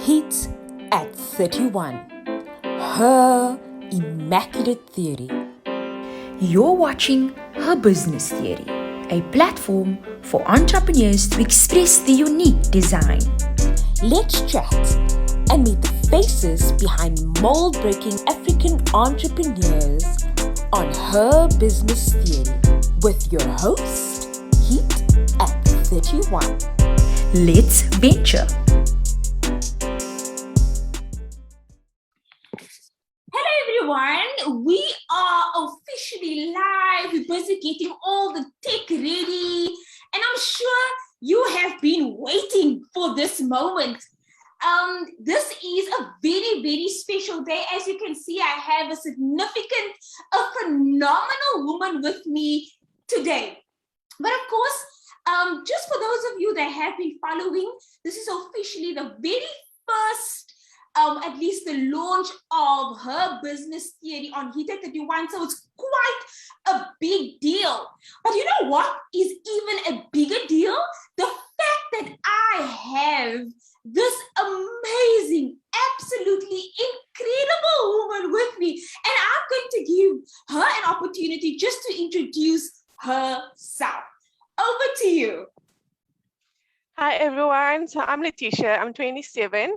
Heat at 31. Her Immaculate Theory. You're watching Her Business Theory, a platform for entrepreneurs to express their unique design. Let's chat and meet the faces behind mould-breaking African entrepreneurs on Her Business Theory with your host, Heat at 31. Let's venture. Everyone, we are officially live. We're busy getting all the tech ready, and I'm sure you have been waiting for this moment. This is a very, very special day. As you can see, I have a phenomenal woman with me today. But of course, just for those of you that have been following, this is officially the very first at least the launch of Her Business Theory on Heat at 31. So it's quite a big deal. But you know what is even a bigger deal? The fact that I have this amazing, absolutely incredible woman with me. And I'm going to give her an opportunity just to introduce herself. Over to you. Hi, everyone. So I'm Laetitia. I'm 27.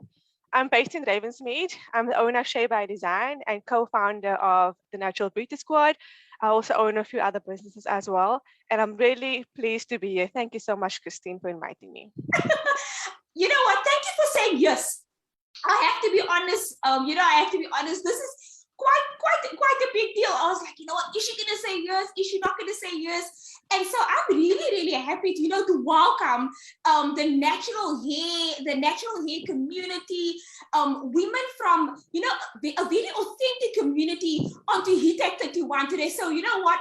I'm based in Ravensmead. I'm the owner of SheabyDesign and co-founder of the Natural Beauty Squad. I also own a few other businesses as well. And I'm really pleased to be here. Thank you so much, Christine, for inviting me. You know what? Thank you for saying yes. I have to be honest. This is quite a big deal. I was like, you know what? Is she gonna say yes? Is she not gonna say yes? And so I'm really happy to, to welcome the natural hair community, women from, a very authentic community onto Heat at 31 today. So you know what?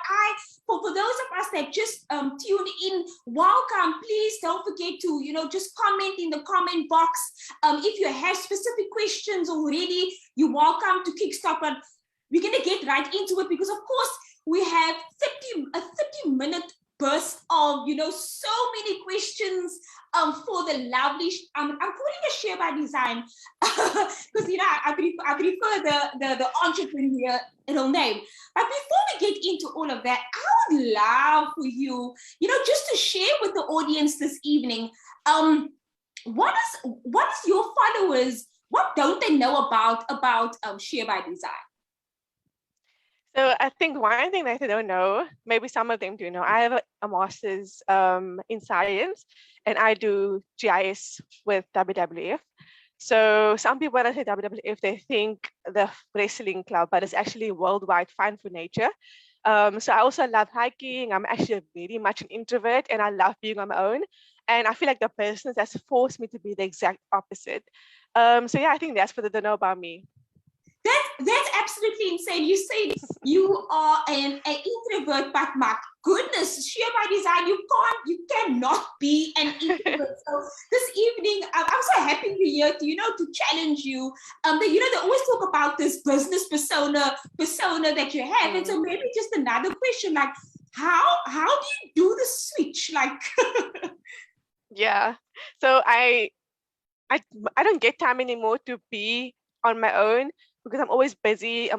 For those of us that just tuned in, welcome. Please don't forget to, just comment in the comment box. If you have specific questions already, you're welcome to kickstart. But we're gonna get right into it because, of course, we have a 30-minute burst of, so many questions for the lovely, I'm calling it SheabyDesign because, I prefer the entrepreneurial name. But before we get into all of that, I would love for you, just to share with the audience this evening, what is your followers, what don't they know about SheabyDesign? So I think one thing that I don't know, maybe some of them do know, I have a master's in science and I do GIS with WWF. So some people when I say WWF, they think the wrestling club, but it's actually Worldwide Fund for Nature. So I also love hiking. I'm actually very much an introvert and I love being on my own. And I feel like the business has forced me to be the exact opposite. So yeah, I think that's what they don't know about me. That's absolutely insane. You say you are an introvert, but my goodness, SheabyDesign, you cannot be an introvert. So this evening, I'm so happy you're here to challenge you. They always talk about this business persona that you have. And so maybe just another question, like how do you do the switch? Like Yeah. So I don't get time anymore to be on my own because I'm always busy. I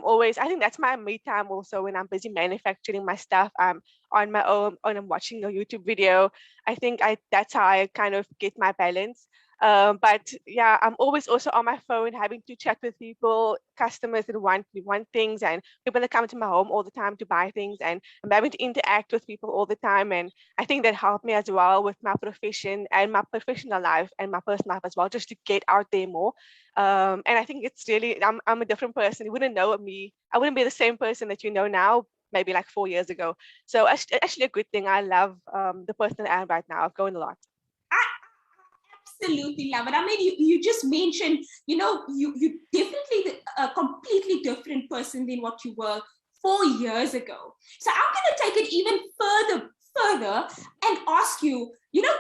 think that's my me time also when I'm busy manufacturing my stuff. I'm on my own and I'm watching a YouTube video. I think that's how I kind of get my balance. But yeah, I'm always also on my phone having to chat with people, customers that want things and people that come to my home all the time to buy things, and I'm having to interact with people all the time. And I think that helped me as well with my profession and my professional life and my personal life as well, just to get out there more. And I think it's really, I'm a different person. You wouldn't know me. I wouldn't be the same person that you know now, maybe like 4 years ago. So actually a good thing. I love the person that I am right now. I've grown a lot. Absolutely love it. I mean, you just mentioned, you definitely a completely different person than what you were 4 years ago. So I'm going to take it even further and ask you,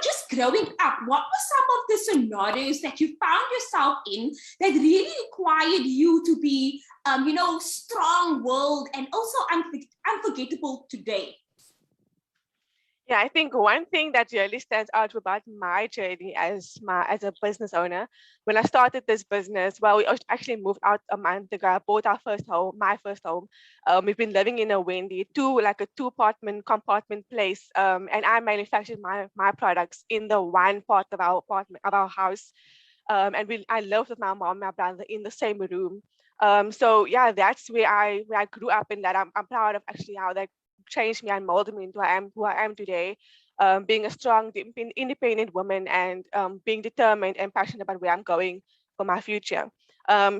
just growing up, what were some of the scenarios that you found yourself in that really required you to be, strong-willed and also unforgettable today? Yeah, I think one thing that really stands out about my journey as a business owner, when I started this business, well, we actually moved out a month ago. I bought our first home, my first home. We've been living in a Wendy, like a two-apartment compartment place, and I manufactured my products in the one part of our apartment of our house, and I lived with my mom and my brother in the same room. So yeah, that's where I grew up in that. I'm proud of actually how that changed me and molded me into who I am today. Being a strong, independent woman, and being determined and passionate about where I'm going for my future.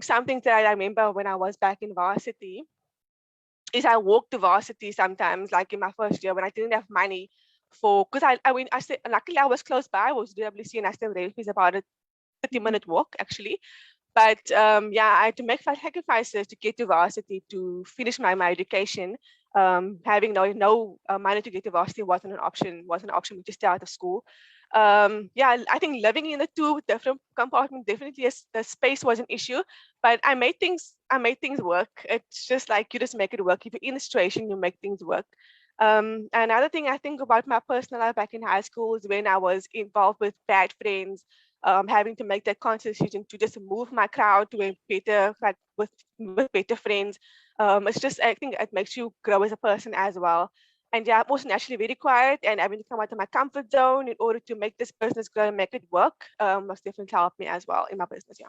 Something that I remember when I was back in varsity is I walked to varsity sometimes, like in my first year when I didn't have money because I said, luckily I was close by. I was WC and I still there. It's about a 30-minute walk actually. But yeah, I had to make sacrifices to get to varsity to finish my education. Having no money to get to varsity wasn't an option. Wasn't an option to stay out of school. Yeah, I think living in the two different compartments definitely the space was an issue, but I made things work. It's just like you just make it work. If you're in a situation, you make things work. Another thing I think about my personal life back in high school is when I was involved with bad friends, having to make that conscious decision to just move my crowd to a better, like with better friends. It's just, I think it makes you grow as a person as well. And yeah, I'm also naturally very quiet and having to come out of my comfort zone in order to make this business grow and make it work must definitely help me as well in my business. Yeah.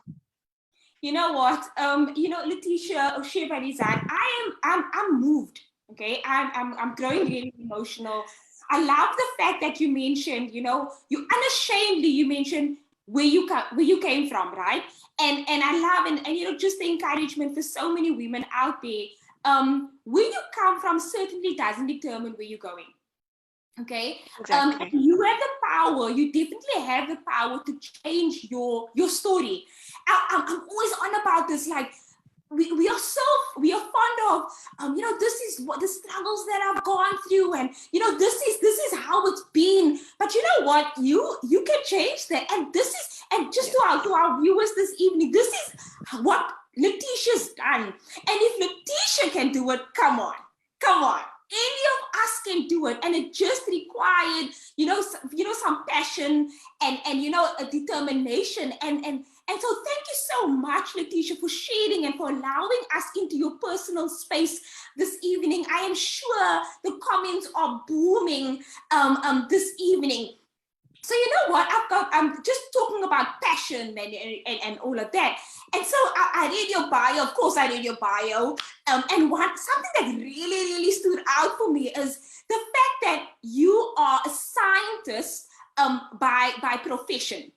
You know what? Laetitia or SheabyDesign, I'm moved. Okay, I'm growing really emotional. I love the fact that you mentioned, you unashamedly you mentioned where you came from, right? And I love and just the encouragement for so many women out there. Where you come from certainly doesn't determine where you're going. Okay, Exactly. you have the power. You definitely have the power to change your story. I'm always on about this. Like we are fond of this is what the struggles that I've gone through, and this is how it's been. But you know what? You can change that, and this is and just to our viewers this evening, this is what Laetitia's done. And if Laetitia can do it, come on, come on. Any of us can do it, and it just required, some passion and a determination. And so, thank you so much, Laetitia, for sharing and for allowing us into your personal space this evening. I am sure the comments are booming this evening. So you know what? I'm just talking about passion and all of that. And so I read your bio. Of course, I read your bio. And something that really stood out for me is the fact that you are a scientist by profession.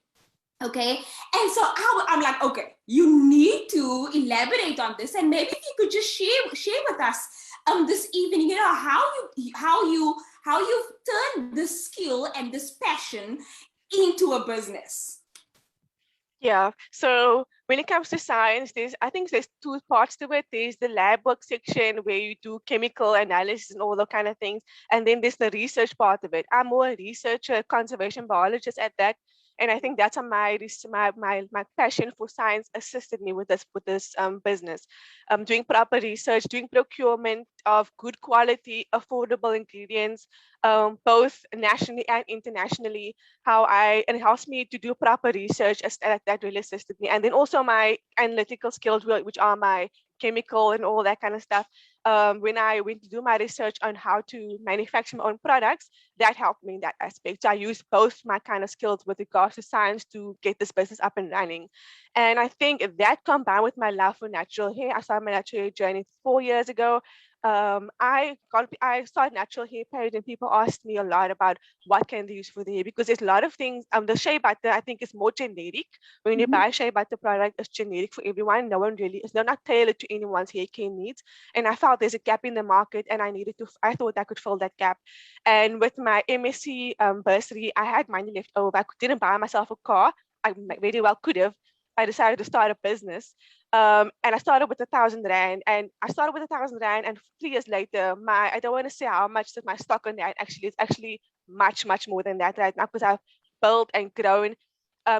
Okay, and so I'm like, okay, you need to elaborate on this, and maybe if you could just share with us this evening, how you've turned this skill and this passion into a business. Yeah. So when it comes to science, I think there's two parts to it. There's the lab work section where you do chemical analysis and all those kind of things. And then there's the research part of it. I'm more a researcher, conservation biologist at that. And I think that's how my passion for science assisted me with this business. Doing proper research, doing procurement of good quality, affordable ingredients, both nationally and internationally. And it helps me to do proper research that really assisted me. And then also my analytical skills, which are my chemical and all that kind of stuff. When I went to do my research on how to manufacture my own products, that helped me in that aspect. So I used both my kind of skills with regards to science to get this business up and running. And I think that combined with my love for natural hair, I started my natural hair journey 4 years ago. I started natural hair period, and people asked me a lot about what can they use for the hair, because there's a lot of things. The shea butter I think is more generic. When you buy a shea butter product, it's generic for everyone. They're not tailored to anyone's hair care needs. And I felt there's a gap in the market, and I thought I could fill that gap. And with my MSc bursary, I had money left over. I didn't buy myself a car. I very well could have. I decided to start a business. And I started with R1,000, and I started with R1,000, and 3 years later, I don't want to say how much that my stock on that it's actually much more than that right now, because I've built and grown.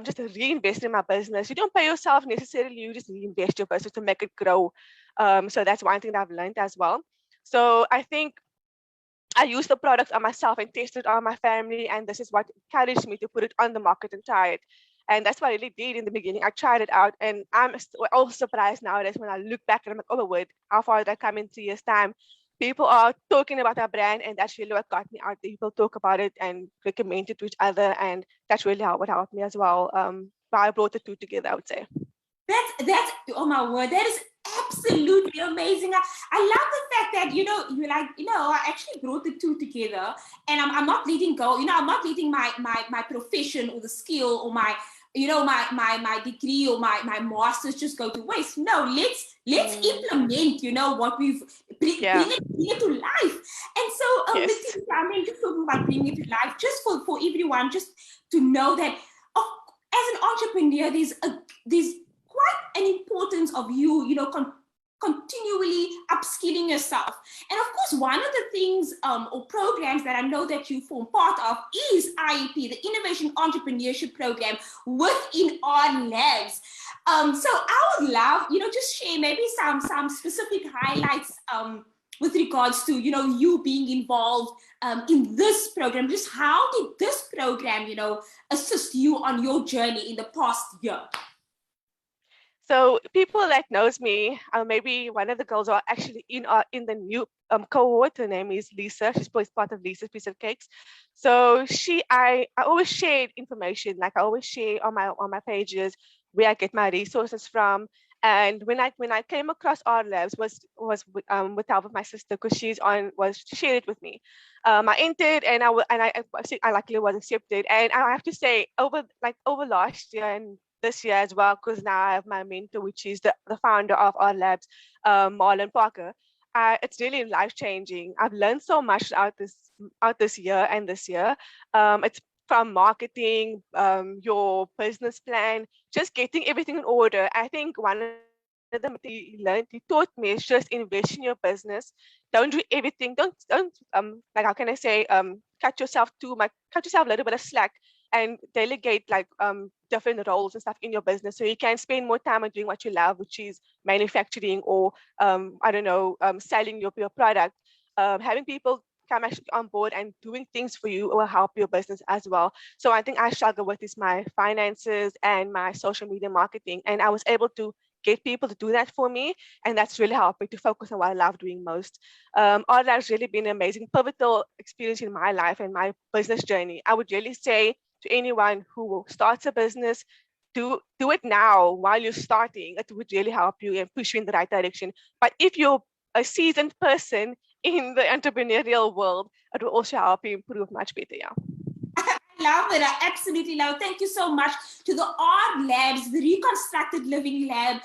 Just to reinvest in my business. You don't pay yourself necessarily, you just reinvest your business to make it grow. So that's one thing that I've learned as well. So I think I used the product on myself and tested it on my family, and this is what encouraged me to put it on the market and try it. And that's what I really did in the beginning. I tried it out, and I'm also surprised nowadays when I look back and I'm like, oh my word, how far did I come in 2 years' time? People are talking about our brand, and that's really what got me out there. People talk about it and recommend it to each other, and that's really what helped me as well. But I brought the two together, I would say. That's oh my word, that is absolutely amazing. I love the fact that you're like, I actually brought the two together, and I'm not letting go. I'm not letting my profession or the skill or my my degree or my master's just go to waste. No, let's implement what we've bring it to life. And so Yes. I mean, just talking about bringing it to life, just for everyone, just to know that as an entrepreneur, there's quite an importance of continually upskilling yourself. And of course, one of the things or programs that I know that you form part of is IEP, the Innovation Entrepreneurship Program within our labs. So I would love, just share maybe some specific highlights with regards to, you being involved in this program. Just how did this program, assist you on your journey in the past year? So people that knows me, maybe one of the girls are actually in the new cohort. Her name is Lisa. She's part of Lisa's Piece of Cakes. So I always shared information. Like I always share on my pages where I get my resources from. And when I came across Art Labs was with the help of my sister, because she shared it with me. I entered, and I luckily was accepted. And I have to say, over last year and this year as well, because now I have my mentor, which is the founder of our labs, Marlon Parker. It's really life-changing. I've learned so much out this year and this year. It's from marketing, your business plan, just getting everything in order. I think one of the he taught me is just invest in your business. Don't do everything. Don't like, how can I say, cut yourself a little bit of slack, and delegate different roles and stuff in your business, so you can spend more time on doing what you love, which is manufacturing or selling your product. Having people come actually on board and doing things for you will help your business as well. So I think I struggle with is my finances and my social media marketing, and I was able to get people to do that for me, and that's really helped me to focus on what I love doing most. All that has really been an amazing, pivotal experience in my life and my business journey. I would really say to anyone who starts a business, do it now while you're starting. It would really help you and push you in the right direction. But if you're a seasoned person in the entrepreneurial world, it will also help you improve much better. Yeah. Love it. I absolutely love it. Thank you so much to the Art Labs, the Reconstructed Living Lab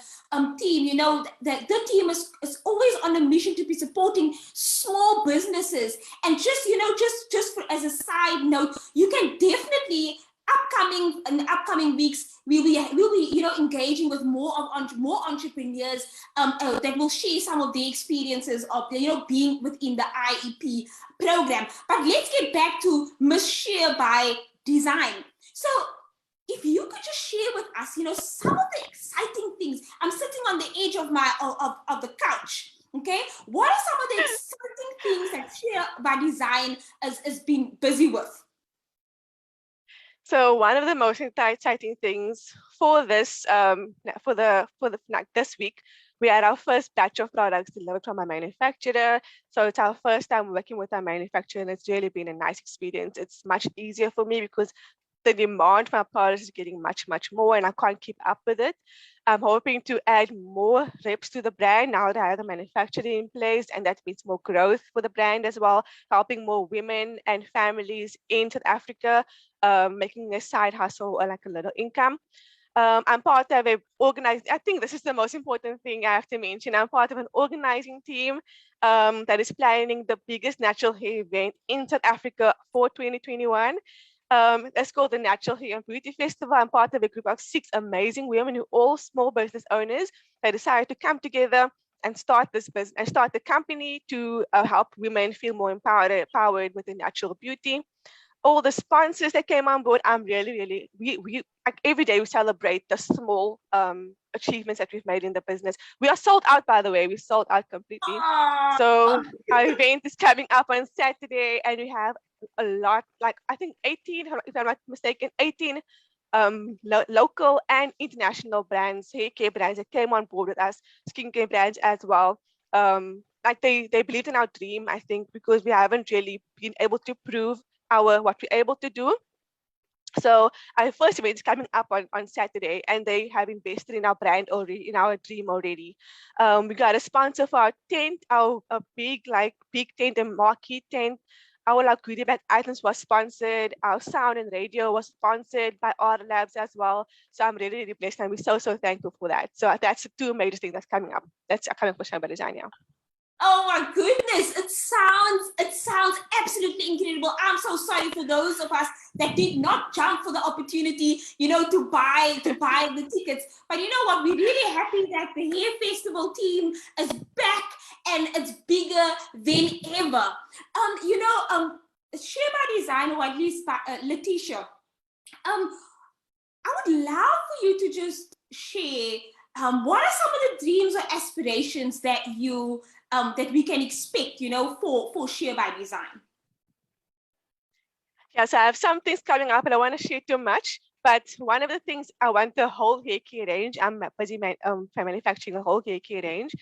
team. The team is always on a mission to be supporting small businesses. And just as a side note, you can definitely in the upcoming weeks, we'll be engaging with more entrepreneurs that will share some of the experiences of being within the IEP program. But let's get back to Miss SheabyDesign. So if you could just share with us, some of the exciting things. I'm sitting on the edge of my of the couch. Okay, what are some of the exciting things that SheabyDesign has been busy with? So one of the most exciting things for this, this week, we had our first batch of products delivered from our manufacturer. So it's our first time working with our manufacturer, and it's really been a nice experience. It's much easier for me because the demand for our products is getting much, much more, and I can't keep up with it. I'm hoping to add more reps to the brand now that I have the manufacturer in place, and that means more growth for the brand as well, helping more women and families in South Africa, making a side hustle or like a little income. I'm part of an organized, I think this is the most important thing I have to mention. I'm part of an organizing team that is planning the biggest natural hair event in South Africa for 2021. It's called the Natural Hair and Beauty Festival. I'm part of a group of 6 amazing women who are all small business owners. They decided to come together and start this business and start the company to help women feel more empowered with the natural beauty. all the sponsors that came on board. I'm really, we like every day we celebrate the small achievements that we've made in the business. We are sold out, by the way. We sold out completely. Oh, So our event is coming up on Saturday, and we have a lot, like I think 18, if I'm not mistaken, 18 local and international brands, hair care brands that came on board with us, skincare brands as well. Like they believed in our dream, I think, because we haven't really been able to prove what we're able to do. So our first event is coming up on Saturday, and they have invested in our brand already, in our dream already. We got a sponsor for our tent, a big tent, a marquee tent. Our goodie bag items was sponsored. Our sound and radio was sponsored by Art Labs as well. So I'm really, really blessed, and we're so thankful for that. So that's the two major things that's coming up. That's coming for SheabyDesign now. oh my goodness, it sounds absolutely incredible. I'm so sorry for those of us that did not jump for the opportunity, to buy the tickets. But you know what? We're really happy that the Hair Festival team is back and it's bigger than ever. SheabyDesign, or at least Laetitia, I would love for you to just share what are some of the dreams or aspirations that that we can expect, for SheabyDesign? Yeah, so I have some things coming up, and I want to share too much. But one of the things, I want the whole hair care range. I'm busy manufacturing a whole hair care range,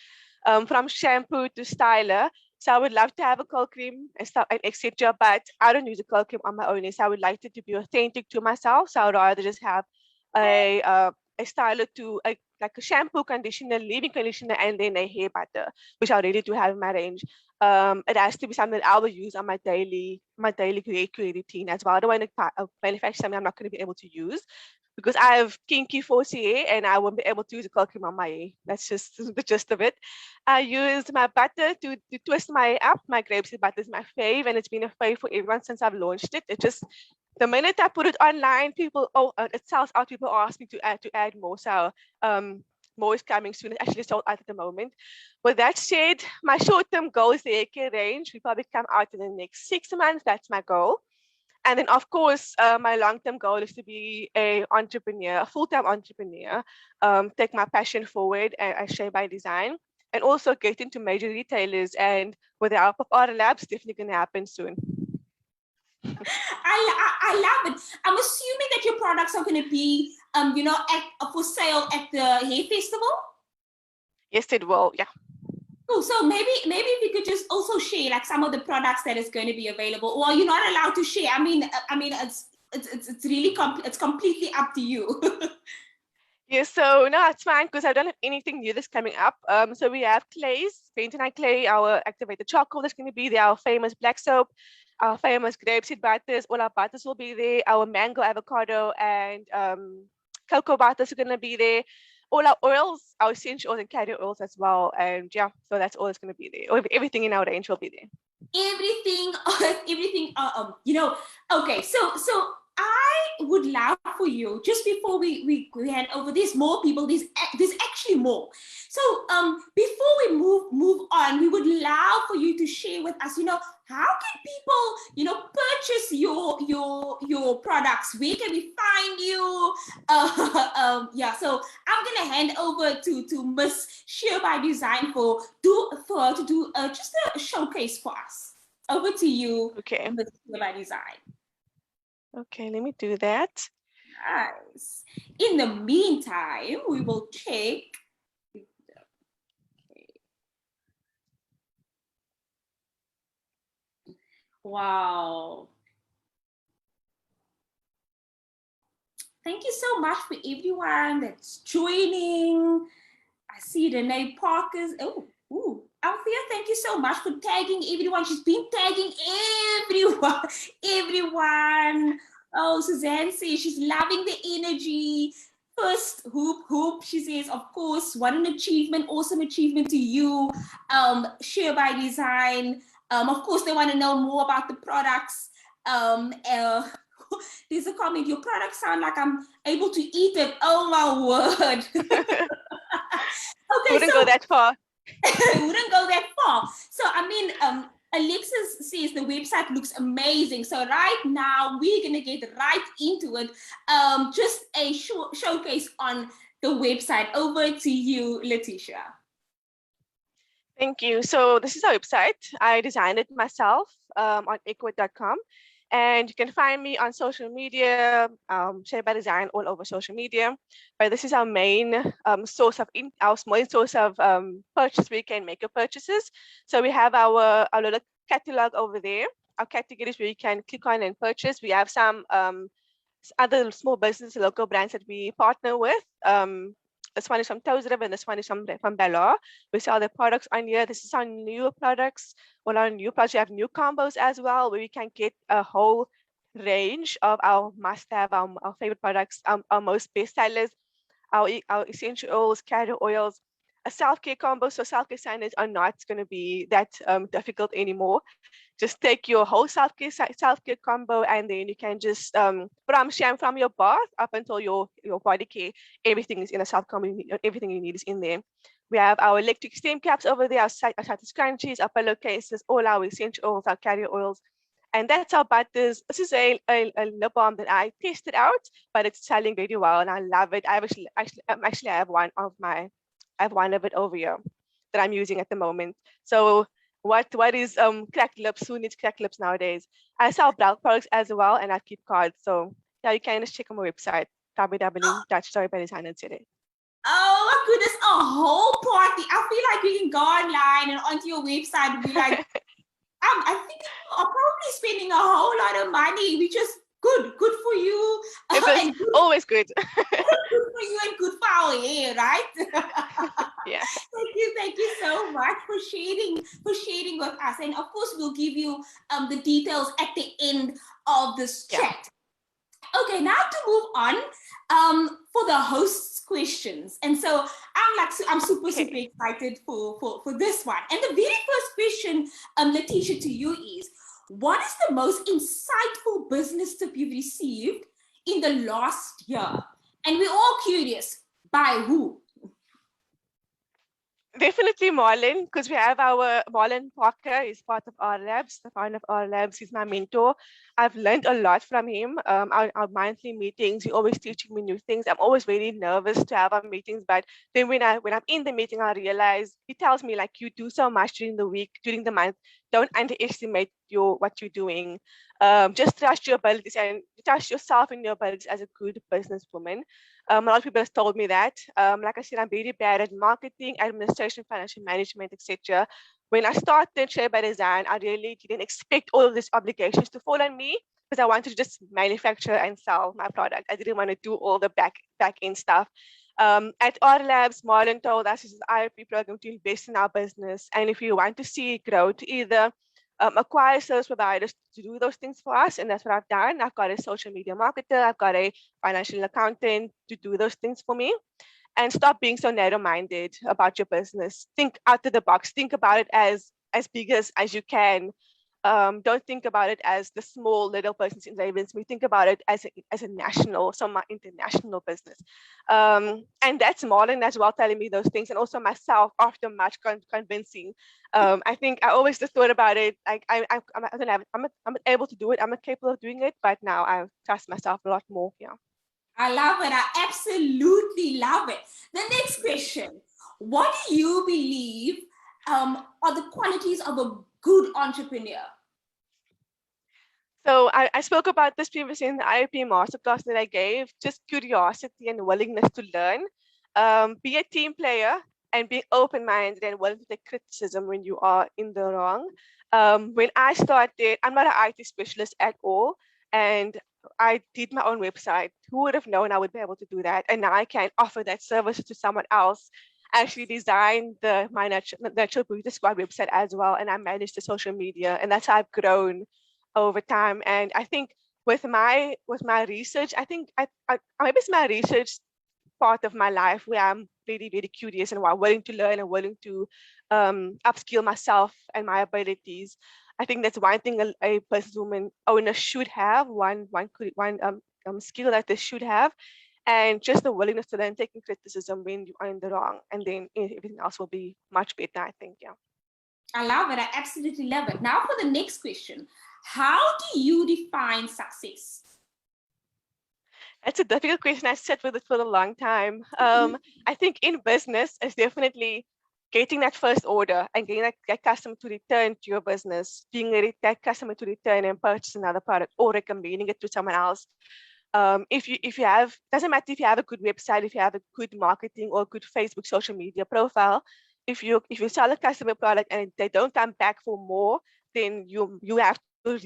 from shampoo to styler. So I would love to have a curl cream and stuff, and etc. But I don't use a curl cream on my own. So I would like it to be authentic to myself. So I would rather just have a styler to like a shampoo, conditioner, leave-in conditioner, and then a hair butter, which I already do have in my range. It has to be something that I will use on my daily hair care routine as well. I don't want to manufacture something I'm not going to be able to use, because I have kinky 4C hair and I won't be able to use a curl cream on my hair. That's just the gist of it. I use my butter to twist my hair up. My grapeseed butter is my fave, and it's been a fave for everyone since I've launched it. It just, the minute I put it online, people, it sells out. People ask me to add more. So more is coming soon. It's actually sold out at the moment. With that said, my short-term goal is the hair care range. We probably come out in the next 6 months. That's my goal. And then, of course, my long-term goal is to be a full-time entrepreneur, take my passion forward at SheabyDesign, and also get into major retailers. And with the help of Art Labs, definitely going to happen soon. I love it. I'm assuming that your products are going to be, for sale at the hair festival. Yes, it will. Yeah. Cool. So maybe if you could just also share like some of the products that is going to be available, or you're not allowed to share. I mean, it's really it's completely up to you. Yeah, so no, it's fine because I don't have anything new that's coming up. So we have clays, bentonite clay, our activated charcoal that's going to be there, our famous black soap, our famous grapeseed butters. All our butters will be there. Our mango, avocado, and cocoa butters are going to be there. All our oils, our essential oils and carrier oils as well. And yeah, so that's all that's going to be there. Everything in our range will be there. Everything. Okay. So I would love for you, just before we hand over, there's more people, there's actually more. So before we move on, we would love for you to share with us, how can people, purchase your products? Where can we find you? Yeah, so I'm gonna hand over to Miss SheabyDesign to do just a showcase for us. Over to you, okay, Miss SheabyDesign. Okay, let me do that. Nice. In the meantime, we will check. Wow. Thank you so much for everyone that's joining. I see Renee Parker's. Althea, thank you so much for tagging everyone. She's been tagging everyone. Oh, Suzanne says she's loving the energy. First, hoop, she says, of course, what an achievement, awesome achievement to you. SheabyDesign. Of course, they want to know more about the products. There's a comment, your products sound like I'm able to eat it. Oh my word. Okay, Wouldn't go that far. Wouldn't go that far. So I mean, Alexis says the website looks amazing. So right now we're going to get right into it. Just a showcase on the website. Over to you, Laetitia. Thank you. So this is our website. I designed it myself on equid.com. And you can find me on social media, SheabyDesign all over social media. But this is our main source of purchase where you can make your purchases. So we have our little catalog over there, our categories where you can click on and purchase. We have some other small business, local brands that we partner with. This one is from Toesrib and this one is from Bella. We sell the products on here. This is our new products. Well, our new products, we have new combos as well, where we can get a whole range of our must-have, our favorite products, our most best sellers, our essential oils, carrier oils, a self-care combo. So self-care standards are not going to be that difficult anymore. Just take your whole self-care combo, and then you can just from your bath up until your body care, everything is in a self combo. Everything you need is in there. We have our electric steam caps over there, our scrunchies, our pillowcases, all our essential oils, our carrier oils, and that's our butters. This is a lip balm that I tested out, but it's selling very well, and I love it. I have one of it over here that I'm using at the moment. So what is cracked lips? Who needs cracked lips nowadays? I sell bulk products as well, and I keep cards. So yeah, you can just check on my website, www.SheabyDesign.ca. Oh my goodness, a whole party. I feel like we can go online and onto your website and be like, I think you are probably spending a whole lot of money, which is good for you. It's always good. Good for you and good for our hair, right? Yeah. Thank you so much for sharing with us. And of course, we'll give you the details at the end of this chat. Okay, now to move on for the host's questions. And so I'm super excited for this one. And the very first question, Laetitia, to you is, what is the most insightful business tip you've received in the last year? And we're all curious, by who? Definitely Marlon, because we have our Marlon Parker is part of our labs, the founder of our labs. He's my mentor. I've learned a lot from him. Our monthly meetings, he's always teaching me new things. I'm always very nervous to have our meetings, but then when I'm in the meeting, I realize he tells me, like, you do so much during the week, during the month. Don't underestimate what you're doing. Just trust your abilities and trust yourself and your abilities as a good businesswoman. A lot of people have told me that. Like I said, I'm very bad at marketing, administration, financial management, etc. When I started SheabyDesign, I really didn't expect all of these obligations to fall on me because I wanted to just manufacture and sell my product. I didn't want to do all the back end stuff. At our labs, Marlon told us this is an IRP program to invest in our business. And if you want to see it grow, to either acquire service providers to do those things for us, and that's what I've done. I've got a social media marketer, I've got a financial accountant to do those things for me. And stop being so narrow-minded about your business. Think out of the box. Think about it as big as you can. Don't think about it as the small little business in Ravens. We think about it as a national, somewhat international business. And that's Marlon as well telling me those things, and also myself after much convincing. I think I always just thought about it like I'm able to do it. I'm not capable of doing it, but now I trust myself a lot more. Yeah. I love it. I absolutely love it. The next question: what do you believe are the qualities of a good entrepreneur? So I spoke about this previously in the IOP masterclass that I gave, just curiosity and willingness to learn. Be a team player and be open-minded and willing to take criticism when you are in the wrong. When I started, I'm not an IT specialist at all, and I did my own website. Who would have known I would be able to do that? And now I can offer that service to someone else. I actually designed my Natural Beauty Squad website as well, and I managed the social media, and that's how I've grown over time. And I think with my research, I think maybe it's my research part of my life where I'm very, very curious and willing to learn and willing to upskill myself and my abilities. I think that's one thing a businesswoman owner should have, one skill that they should have, and just the willingness to learn, taking criticism when you are in the wrong, and then everything else will be much better, I think. Yeah. I love it. I absolutely love it. Now for the next question. How do you define success? It's a difficult question. I sat with it for a long time. I think in business, it's definitely getting that first order and getting that customer to return to your business, being ready that customer to return and purchase another product or recommending it to someone else. If you have, doesn't matter if you have a good website, if you have a good marketing or good Facebook social media profile, if you sell a customer product and they don't come back for more, then you have to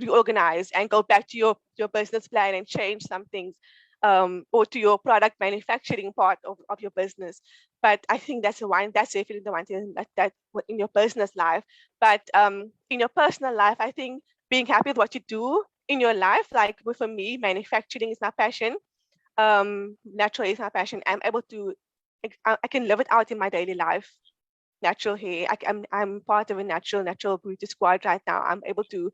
reorganize and go back to your business plan and change some things, or to your product manufacturing part of your business. But I think that's definitely the one thing that in your business life. But in your personal life, I think being happy with what you do in your life, like for me, manufacturing is my passion. Natural is my passion. I'm able to, I can live it out in my daily life. Natural hair. I'm part of a natural beauty squad right now. I'm able to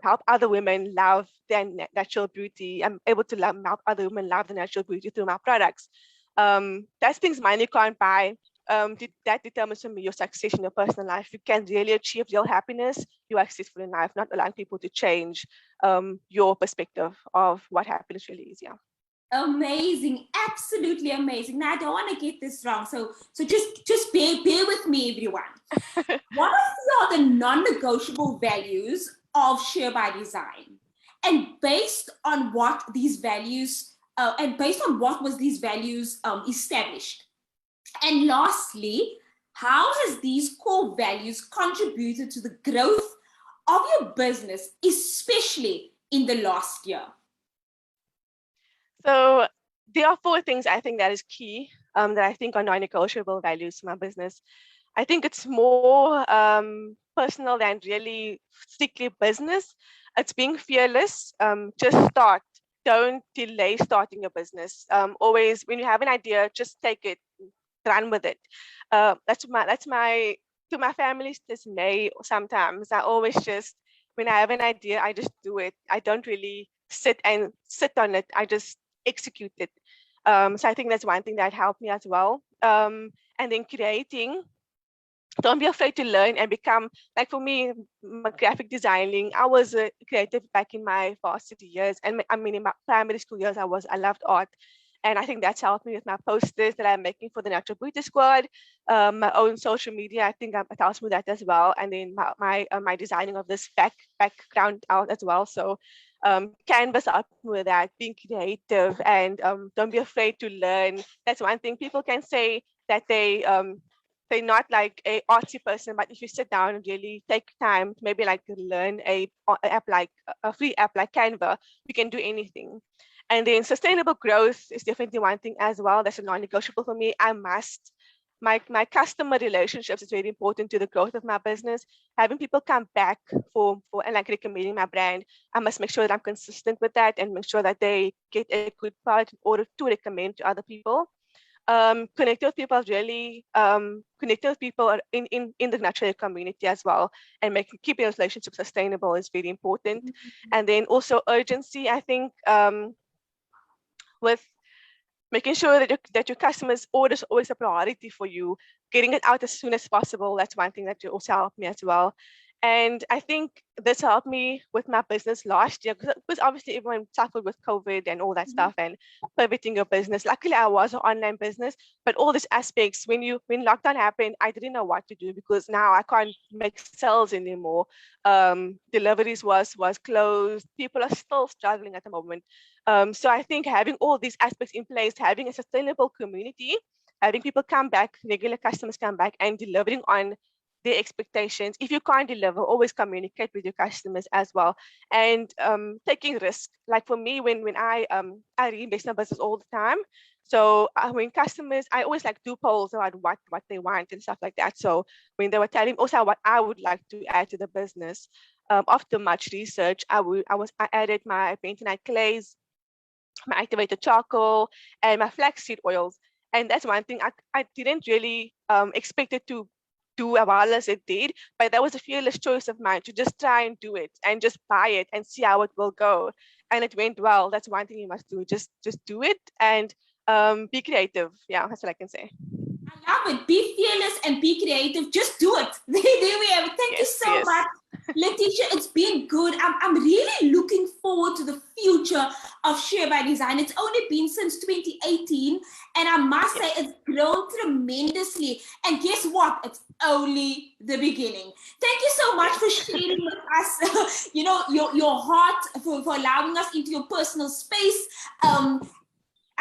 help other women love their natural beauty. I'm able to help other women love the natural beauty through my products. That's things money can't buy. That determines for me your success in your personal life. You can really achieve real happiness. You are successful in life, not allowing people to change your perspective of what happiness really is. Yeah. Amazing, absolutely amazing. Now I don't want to get this wrong, so just bear with me, everyone. What are the non-negotiable values of SheabyDesign? And based on what these values, and based on what was these values established? And lastly, how has these core values contributed to the growth of your business, especially in the last year? So there are 4 things I think that is key, that I think are non-negotiable values to my business. I think it's more personal than really strictly business. It's being fearless. Just start. Don't delay starting your business. Always, when you have an idea, just take it, run with it. That's my to my family's dismay. Sometimes I always just, when I have an idea, I just do it. I don't really sit on it. I just execute it. So I think that's one thing that helped me as well. And then creating, don't be afraid to learn and become, like for me, my graphic designing, I was a creative back in my varsity years. And I mean, in my primary school years, I loved art. And I think that's helped me with my posters that I'm making for the Natural Beauty Squad, my own social media. I think it helps me with that as well. And then my designing of this background out as well. So Canvas helped me with that, being creative, and don't be afraid to learn. That's one thing. People can say that they're not like a artsy person, but if you sit down and really take time to maybe like learn a app like a free app like Canva, you can do anything. And then sustainable growth is definitely one thing as well. That's a non-negotiable for me. I must. My customer relationships is very important to the growth of my business. Having people come back for and like recommending my brand, I must make sure that I'm consistent with that and make sure that they get a good product in order to recommend to other people. Connecting with people really, connecting with people in the natural community as well, and keeping those relationships sustainable is very important. Mm-hmm. And then also urgency, I think, with making sure that your customers' orders are always a priority for you, getting it out as soon as possible. That's one thing that also helped me as well. And I think this helped me with my business last year, because obviously everyone suffered with COVID and all that mm-hmm. stuff and pivoting your business. Luckily, I was an online business, but all these aspects, when lockdown happened, I didn't know what to do, because now I can't make sales anymore. Deliveries was closed. People are still struggling at the moment. So I think having all these aspects in place, having a sustainable community, having people come back, regular customers come back, and delivering on their expectations. If you can't deliver, always communicate with your customers as well. And taking risks. Like for me, when I reinvest in business all the time. So when customers, I always like do polls about what they want and stuff like that. So when they were telling also what I would like to add to the business, after much research, I added my bentonite clays, my activated charcoal, and my flaxseed oils. And that's one thing I didn't really expect it to do as well as it did, but that was a fearless choice of mine to just try and do it and just buy it and see how it will go. And it went well. That's one thing you must do. Just do it and be creative. Yeah, that's what I can say. I love it. Be fearless and be creative. Just do it. There we have it. Thank you so much, Laetitia. It's been good. I'm really looking forward to the future of SheabyDesign. It's only been since 2018, and I must say it's grown tremendously. And guess what? It's only the beginning. Thank you so much for sharing with us, your heart, for allowing us into your personal space.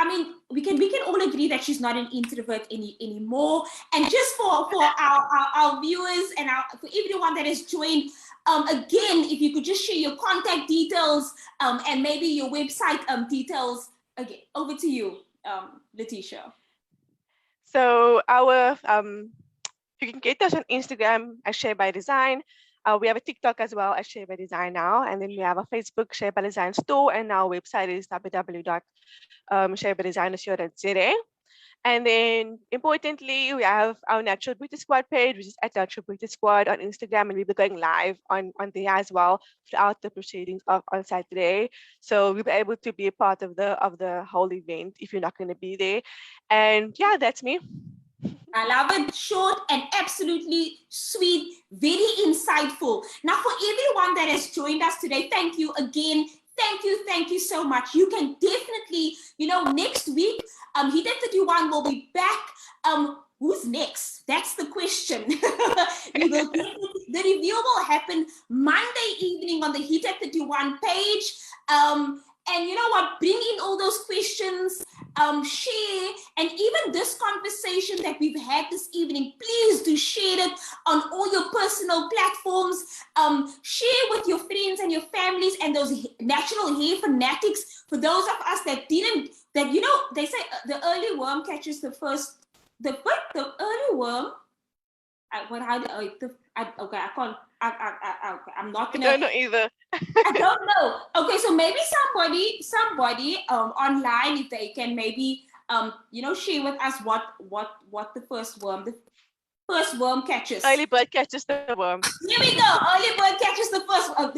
I mean, we can all agree that she's not an introvert anymore. And just for our viewers and for everyone that has joined, again, if you could just share your contact details and maybe your website details. Again, over to you, Laetitia. So you can get us on Instagram at SheabyDesign. We have a TikTok as well at SheabyDesign now, and then we have a Facebook SheabyDesign store, and our website is www.sheabydesign.co.za. And then, importantly, we have our Natural Beauty Squad page, which is at Natural Beauty Squad on Instagram, and we'll be going live on there as well throughout the proceedings on Saturday. So we'll be able to be a part of the whole event if you're not going to be there. And yeah, that's me. I love it. Short and absolutely sweet, very insightful. Now, for everyone that has joined us today, thank you again. Thank you so much. You can definitely, next week, Heat at 31 will be back. Who's next? That's the question. The review will happen Monday evening on the Heat at 31 page. And you know what? Bring in all those questions, share, and even this conversation that we've had this evening, please do share it on all your personal platforms. Share with your friends and your families and those natural hair fanatics. For those of us that didn't, they say the early worm catches the first, the early worm. I'm not gonna. I don't know either. I don't know. Okay, so maybe somebody online, if they can maybe share with us what the first worm catches. Early bird catches the worm. Here we go. Early bird catches the first worm.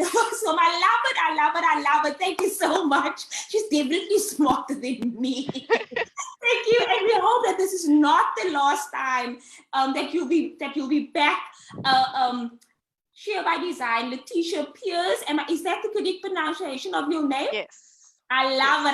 I love it. Thank you so much. She's definitely smarter than me. Thank you, and we hope that this is not the last time that you'll be back. SheabyDesign, Laetitia Piers. Is that the correct pronunciation of your name? Yes. I love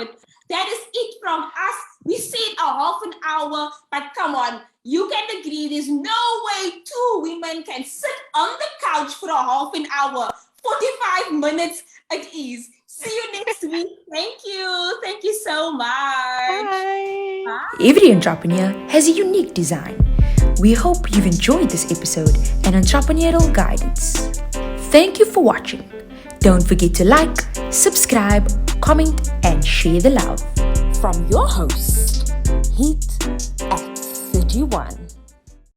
it. That is it from us. We said a half an hour, but come on, you can agree there's no way two women can sit on the couch for a half an hour, 45 minutes at ease. See you next week. Thank you. Thank you so much. Bye. Bye. Every entrepreneur has a unique design. We hope you've enjoyed this episode and entrepreneurial guidance. Thank you for watching. Don't forget to like, subscribe, comment, and share the love. From your host, Heat at 31.